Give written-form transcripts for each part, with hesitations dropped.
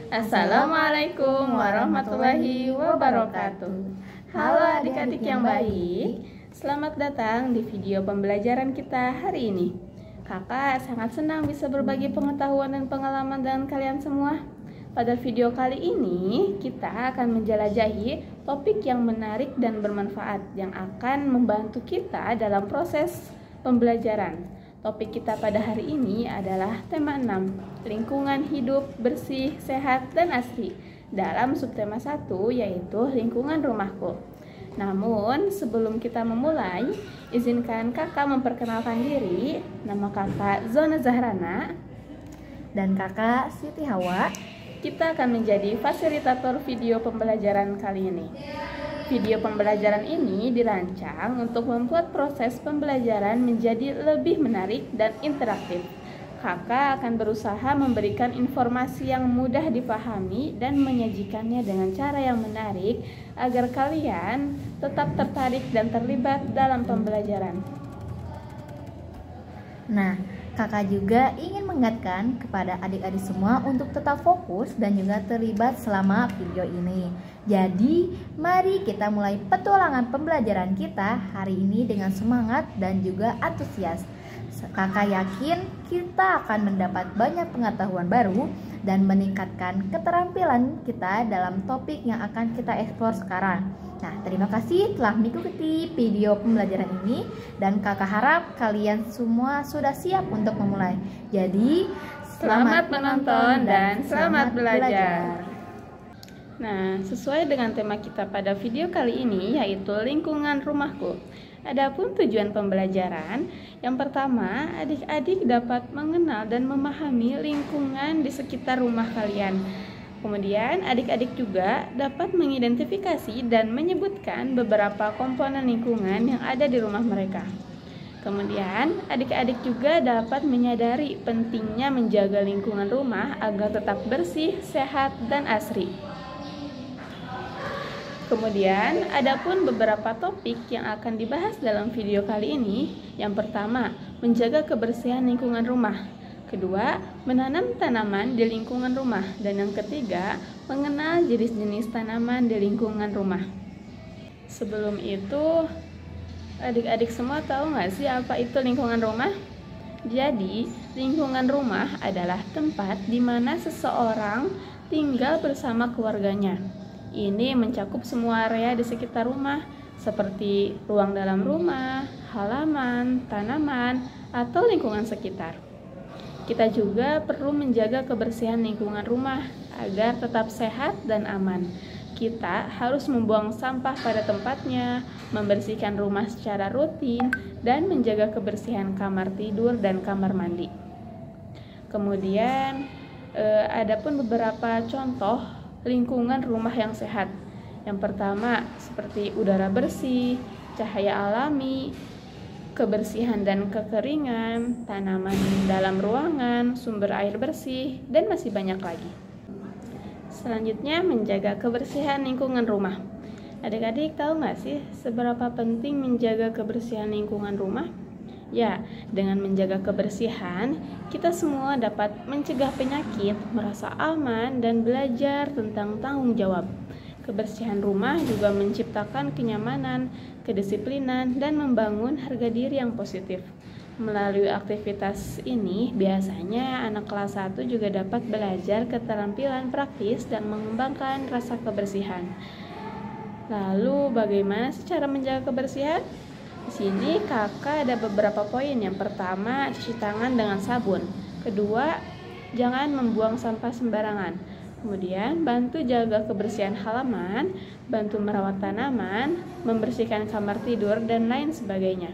Assalamualaikum warahmatullahi wabarakatuh. Halo adik-adik yang baik, selamat datang di video pembelajaran kita hari ini. Kakak sangat senang bisa berbagi pengetahuan dan pengalaman dengan kalian semua. Pada video kali ini, kita akan menjelajahi topik yang menarik dan bermanfaat yang akan membantu kita dalam proses pembelajaran. Topik kita pada hari ini adalah tema 6, lingkungan hidup bersih, sehat, dan asri. Dalam subtema 1 yaitu lingkungan rumahku. Namun sebelum kita memulai, izinkan kakak memperkenalkan diri. Nama kakak Zona Zahrana dan kakak Siti Hawa. Kita akan menjadi fasilitator video pembelajaran kali ini. Video pembelajaran ini dirancang untuk membuat proses pembelajaran menjadi lebih menarik dan interaktif. Kakak akan berusaha memberikan informasi yang mudah dipahami dan menyajikannya dengan cara yang menarik agar kalian tetap tertarik dan terlibat dalam pembelajaran. Nah, kakak juga ingin mengingatkan kepada adik-adik semua untuk tetap fokus dan juga terlibat selama video ini. Jadi, mari kita mulai petualangan pembelajaran kita hari ini dengan semangat dan juga antusias. Kakak yakin kita akan mendapat banyak pengetahuan baru dan meningkatkan keterampilan kita dalam topik yang akan kita eksplor sekarang. Nah, terima kasih telah mengikuti video pembelajaran ini dan kakak harap kalian semua sudah siap untuk memulai. Jadi, selamat menonton dan selamat belajar. Nah, sesuai dengan tema kita pada video kali ini yaitu lingkungan rumahku. Adapun tujuan pembelajaran, yang pertama, adik-adik dapat mengenal dan memahami lingkungan di sekitar rumah kalian. Kemudian, adik-adik juga dapat mengidentifikasi dan menyebutkan beberapa komponen lingkungan yang ada di rumah mereka. Kemudian, adik-adik juga dapat menyadari pentingnya menjaga lingkungan rumah agar tetap bersih, sehat, dan asri. Kemudian, adapun beberapa topik yang akan dibahas dalam video kali ini. Yang pertama, menjaga kebersihan lingkungan rumah. Kedua, menanam tanaman di lingkungan rumah. Dan yang ketiga, mengenal jenis-jenis tanaman di lingkungan rumah. Sebelum itu, adik-adik semua tahu nggak sih apa itu lingkungan rumah? Jadi, lingkungan rumah adalah tempat di mana seseorang tinggal bersama keluarganya. Ini mencakup semua area di sekitar rumah, seperti ruang dalam rumah, halaman, tanaman, atau lingkungan sekitar. Kita juga perlu menjaga kebersihan lingkungan rumah agar tetap sehat dan aman. Kita harus membuang sampah pada tempatnya, membersihkan rumah secara rutin, dan menjaga kebersihan kamar tidur dan kamar mandi. Kemudian, adapun beberapa contoh lingkungan rumah yang sehat. Yang pertama, seperti udara bersih, cahaya alami, kebersihan dan kekeringan, tanaman dalam ruangan, sumber air bersih, dan masih banyak lagi. Selanjutnya, menjaga kebersihan lingkungan rumah. Adik-adik tahu nggak sih seberapa penting menjaga kebersihan lingkungan rumah? Ya, dengan menjaga kebersihan, kita semua dapat mencegah penyakit, merasa aman, dan belajar tentang tanggung jawab. Kebersihan rumah juga menciptakan kenyamanan, kedisiplinan, dan membangun harga diri yang positif. Melalui aktivitas ini, biasanya anak kelas 1 juga dapat belajar keterampilan praktis dan mengembangkan rasa kebersihan. Lalu, bagaimana sih cara menjaga kebersihan? Di sini kakak ada beberapa poin. Yang pertama, cuci tangan dengan sabun. Kedua, jangan membuang sampah sembarangan. Kemudian, bantu jaga kebersihan halaman, bantu merawat tanaman, membersihkan kamar tidur, dan lain sebagainya.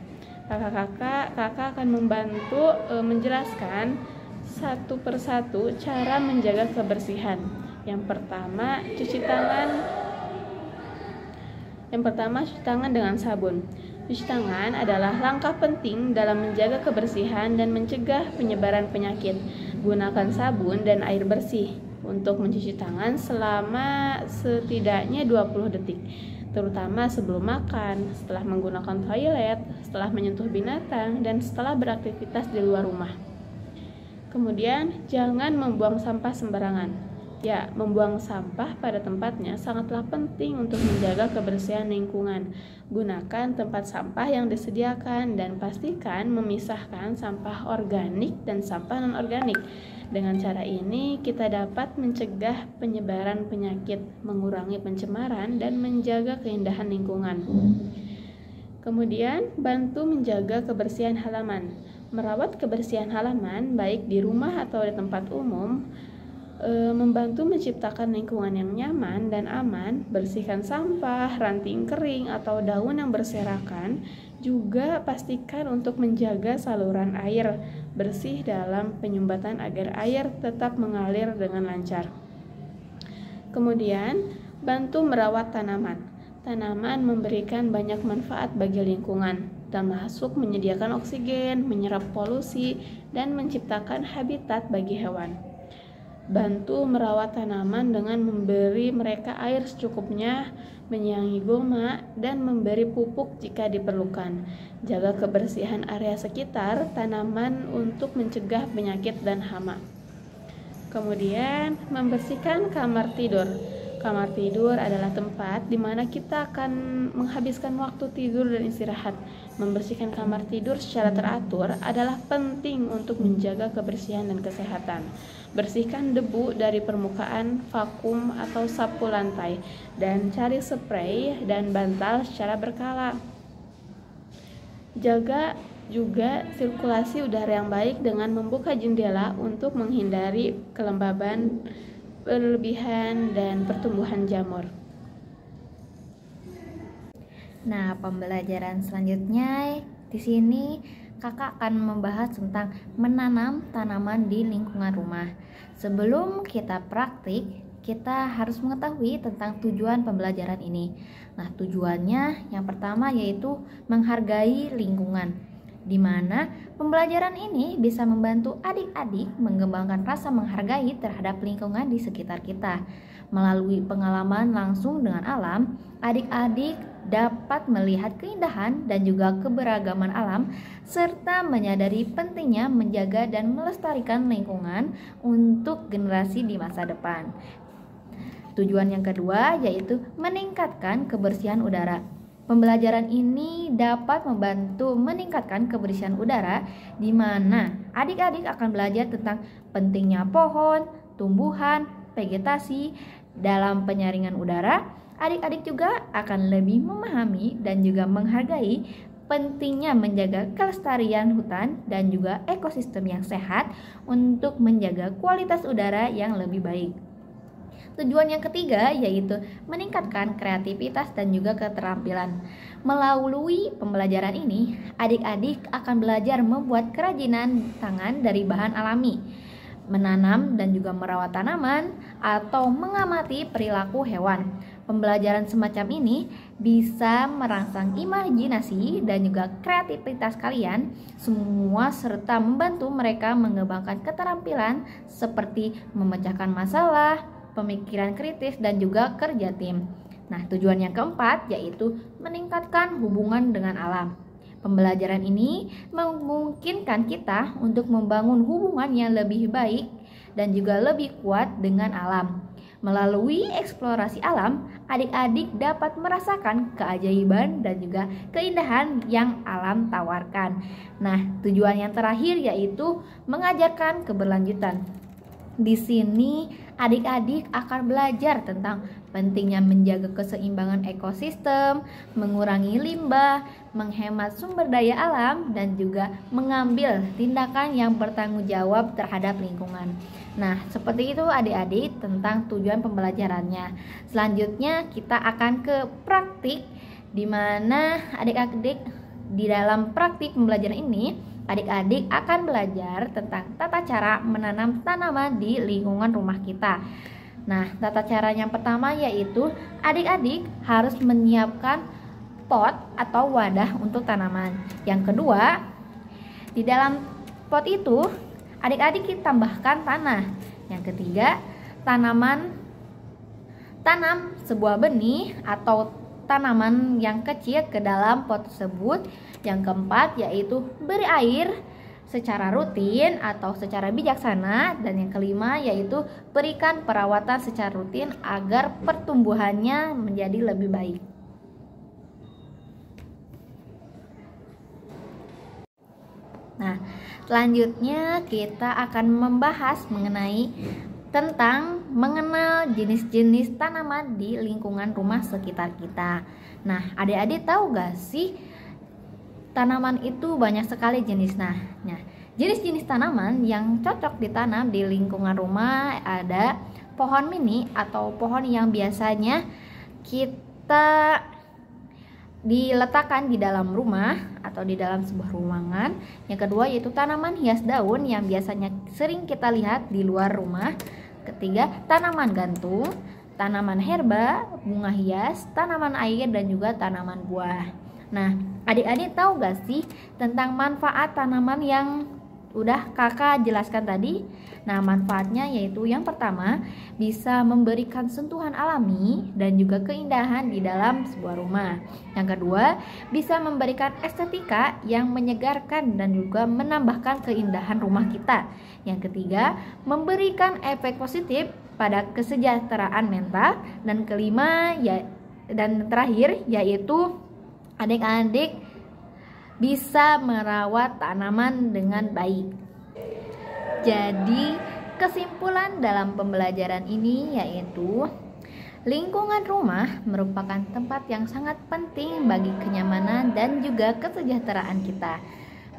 Kakak akan membantu menjelaskan satu persatu cara menjaga kebersihan. Yang pertama, cuci tangan dengan sabun. Cuci tangan adalah langkah penting dalam menjaga kebersihan dan mencegah penyebaran penyakit. Gunakan sabun dan air bersih untuk mencuci tangan selama setidaknya 20 detik, terutama sebelum makan, setelah menggunakan toilet, setelah menyentuh binatang, dan setelah beraktivitas di luar rumah. Kemudian, jangan membuang sampah sembarangan. Ya, membuang sampah pada tempatnya sangatlah penting untuk menjaga kebersihan lingkungan. Gunakan tempat sampah yang disediakan dan pastikan memisahkan sampah organik dan sampah non-organik. Dengan cara ini, kita dapat mencegah penyebaran penyakit, mengurangi pencemaran, dan menjaga keindahan lingkungan. Kemudian, bantu menjaga kebersihan halaman. Merawat kebersihan halaman, baik di rumah atau di tempat umum, membantu menciptakan lingkungan yang nyaman dan aman. Bersihkan sampah, ranting kering, atau daun yang berserakan. Juga pastikan untuk menjaga saluran air bersih dalam penyumbatan agar air tetap mengalir dengan lancar. Kemudian, bantu merawat tanaman. Tanaman memberikan banyak manfaat bagi lingkungan, termasuk menyediakan oksigen, menyerap polusi, dan menciptakan habitat bagi hewan. Bantu merawat tanaman dengan memberi mereka air secukupnya, menyiangi goma, dan memberi pupuk jika diperlukan. Jaga kebersihan area sekitar tanaman untuk mencegah penyakit dan hama. Kemudian, membersihkan kamar tidur. Kamar tidur adalah tempat di mana kita akan menghabiskan waktu tidur dan istirahat. Membersihkan kamar tidur secara teratur adalah penting untuk menjaga kebersihan dan kesehatan. Bersihkan debu dari permukaan, vakum, atau sapu lantai, dan cari spray dan bantal secara berkala. Jaga juga sirkulasi udara yang baik dengan membuka jendela untuk menghindari kelembaban berlebihan dan pertumbuhan jamur. Nah, pembelajaran selanjutnya di sini Kakak akan membahas tentang menanam tanaman di lingkungan rumah. Sebelum kita praktik, kita harus mengetahui tentang tujuan pembelajaran ini. Nah, tujuannya yang pertama yaitu menghargai lingkungan, di mana pembelajaran ini bisa membantu adik-adik mengembangkan rasa menghargai terhadap lingkungan di sekitar kita. Melalui pengalaman langsung dengan alam, adik-adik dapat melihat keindahan dan juga keberagaman alam, serta menyadari pentingnya menjaga dan melestarikan lingkungan untuk generasi di masa depan. Tujuan yang kedua yaitu meningkatkan kebersihan udara. Pembelajaran ini dapat membantu meningkatkan kebersihan udara, di mana adik-adik akan belajar tentang pentingnya pohon, tumbuhan, vegetasi dalam penyaringan udara. Adik-adik juga akan lebih memahami dan juga menghargai pentingnya menjaga kelestarian hutan dan juga ekosistem yang sehat untuk menjaga kualitas udara yang lebih baik. Tujuan yang ketiga yaitu meningkatkan kreativitas dan juga keterampilan. Melalui pembelajaran ini, adik-adik akan belajar membuat kerajinan tangan dari bahan alami, menanam dan juga merawat tanaman, atau mengamati perilaku hewan. Pembelajaran semacam ini bisa merangsang imajinasi dan juga kreativitas kalian semua, serta membantu mereka mengembangkan keterampilan seperti memecahkan masalah, pemikiran kritis, dan juga kerja tim. Nah, tujuan yang keempat yaitu meningkatkan hubungan dengan alam. Pembelajaran ini memungkinkan kita untuk membangun hubungan yang lebih baik dan juga lebih kuat dengan alam. Melalui eksplorasi alam, adik-adik dapat merasakan keajaiban dan juga keindahan yang alam tawarkan. Nah, tujuan yang terakhir yaitu mengajarkan keberlanjutan. Di sini adik-adik akan belajar tentang pentingnya menjaga keseimbangan ekosistem, mengurangi limbah, menghemat sumber daya alam, dan juga mengambil tindakan yang bertanggung jawab terhadap lingkungan. Nah, seperti itu adik-adik tentang tujuan pembelajarannya. Selanjutnya kita akan ke praktik, di mana adik-adik di dalam praktik pembelajaran ini adik-adik akan belajar tentang tata cara menanam tanaman di lingkungan rumah kita. Nah, tata cara yang pertama yaitu adik-adik harus menyiapkan pot atau wadah untuk tanaman. Yang kedua, di dalam pot itu adik-adik tambahkan tanah. Yang ketiga, tanam sebuah benih atau tanaman yang kecil ke dalam pot tersebut. Yang keempat yaitu beri air secara rutin atau secara bijaksana, dan yang kelima yaitu berikan perawatan secara rutin agar pertumbuhannya menjadi lebih baik. Nah, selanjutnya kita akan membahas tentang mengenal jenis-jenis tanaman di lingkungan rumah sekitar kita. Nah, adik-adik tahu gak sih tanaman itu banyak sekali jenis. Nah, jenis-jenis tanaman yang cocok ditanam di lingkungan rumah ada pohon mini atau pohon yang biasanya kita diletakkan di dalam rumah atau di dalam sebuah ruangan. Yang kedua yaitu tanaman hias daun yang biasanya sering kita lihat di luar rumah. Ketiga, tanaman gantung, tanaman herba, bunga hias, tanaman air, dan juga tanaman buah. Nah, adik-adik tahu gak sih tentang manfaat tanaman yang udah kakak jelaskan tadi? Nah, manfaatnya yaitu yang pertama, bisa memberikan sentuhan alami dan juga keindahan di dalam sebuah rumah. Yang kedua, bisa memberikan estetika yang menyegarkan dan juga menambahkan keindahan rumah kita. Yang ketiga, memberikan efek positif pada kesejahteraan mental. Dan kelima, dan terakhir yaitu adik-adik bisa merawat tanaman dengan baik. Jadi, kesimpulan dalam pembelajaran ini yaitu lingkungan rumah merupakan tempat yang sangat penting bagi kenyamanan dan juga kesejahteraan kita.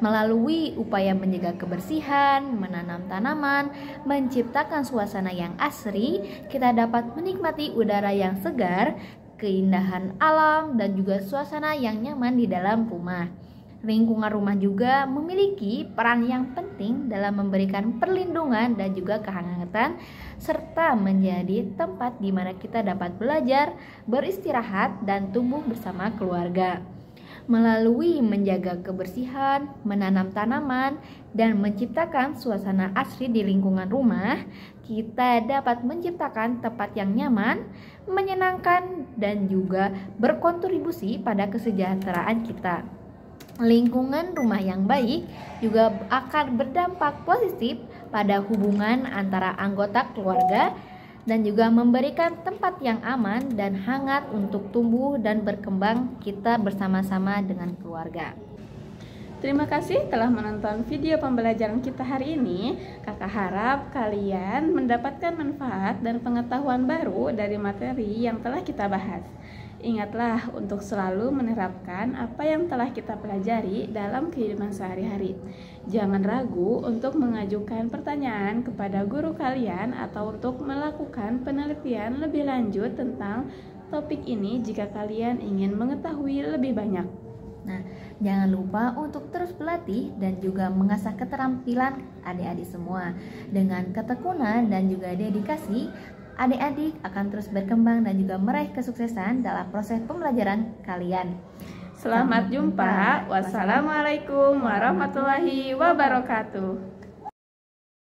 Melalui upaya menjaga kebersihan, menanam tanaman, menciptakan suasana yang asri, kita dapat menikmati udara yang segar, keindahan alam, dan juga suasana yang nyaman di dalam rumah. Lingkungan rumah juga memiliki peran yang penting dalam memberikan perlindungan dan juga kehangatan, serta menjadi tempat di mana kita dapat belajar, beristirahat, dan tumbuh bersama keluarga. Melalui menjaga kebersihan, menanam tanaman, dan menciptakan suasana asri di lingkungan rumah, kita dapat menciptakan tempat yang nyaman, menyenangkan, dan juga berkontribusi pada kesejahteraan kita. Lingkungan rumah yang baik juga akan berdampak positif pada hubungan antara anggota keluarga dan juga memberikan tempat yang aman dan hangat untuk tumbuh dan berkembang kita bersama-sama dengan keluarga. Terima kasih telah menonton video pembelajaran kita hari ini. Kakak harap kalian mendapatkan manfaat dan pengetahuan baru dari materi yang telah kita bahas. Ingatlah untuk selalu menerapkan apa yang telah kita pelajari dalam kehidupan sehari-hari. Jangan ragu untuk mengajukan pertanyaan kepada guru kalian atau untuk melakukan penelitian lebih lanjut tentang topik ini jika kalian ingin mengetahui lebih banyak. Nah, jangan lupa untuk terus berlatih dan juga mengasah keterampilan adik-adik semua. Dengan ketekunan dan juga dedikasi, adik-adik akan terus berkembang dan juga meraih kesuksesan dalam proses pembelajaran kalian. Selamat jumpa. Wassalamualaikum warahmatullahi wabarakatuh.